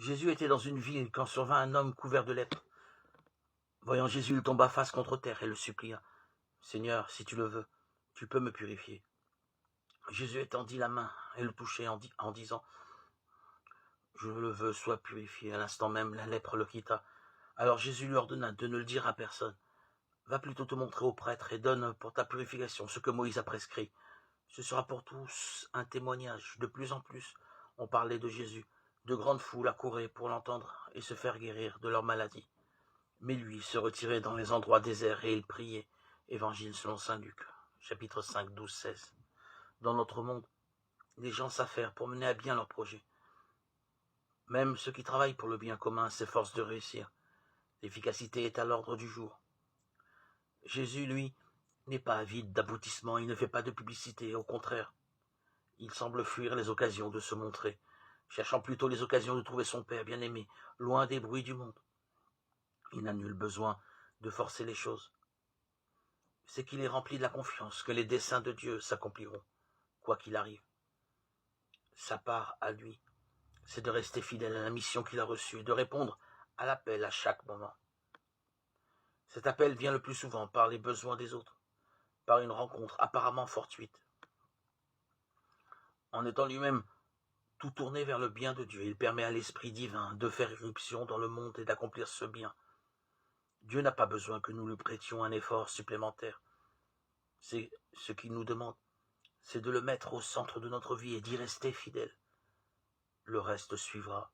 Jésus était dans une ville quand survint un homme couvert de lèpre. Voyant Jésus, il tomba face contre terre et le supplia. « Seigneur, si tu le veux, tu peux me purifier. » Jésus étendit la main et le touchait en disant « Je le veux, sois purifié. » À l'instant même, la lèpre le quitta. Alors Jésus lui ordonna de ne le dire à personne. « Va plutôt te montrer au prêtre et donne pour ta purification ce que Moïse a prescrit. » Ce sera pour tous un témoignage. De plus en plus, on parlait de Jésus. De grandes foules accouraient pour l'entendre et se faire guérir de leur maladie. Mais lui se retirait dans les endroits déserts et il priait. Évangile selon saint Luc, chapitre 5, 12, 16. Dans notre monde, les gens s'affairent pour mener à bien leurs projets. Même ceux qui travaillent pour le bien commun s'efforcent de réussir. L'efficacité est à l'ordre du jour. Jésus, lui, n'est pas avide d'aboutissement, il ne fait pas de publicité, au contraire. Il semble fuir les occasions de se montrer, cherchant plutôt les occasions de trouver son Père bien-aimé, loin des bruits du monde. Il n'a nul besoin de forcer les choses. C'est qu'il est rempli de la confiance que les desseins de Dieu s'accompliront, quoi qu'il arrive. Sa part à lui, c'est de rester fidèle à la mission qu'il a reçue, de répondre à l'appel à chaque moment. Cet appel vient le plus souvent par les besoins des autres, par une rencontre apparemment fortuite. En étant lui-même tout tourné vers le bien de Dieu, il permet à l'Esprit divin de faire irruption dans le monde et d'accomplir ce bien. Dieu n'a pas besoin que nous lui prêtions un effort supplémentaire. C'est ce qu'il nous demande, c'est de le mettre au centre de notre vie et d'y rester fidèle. Le reste suivra.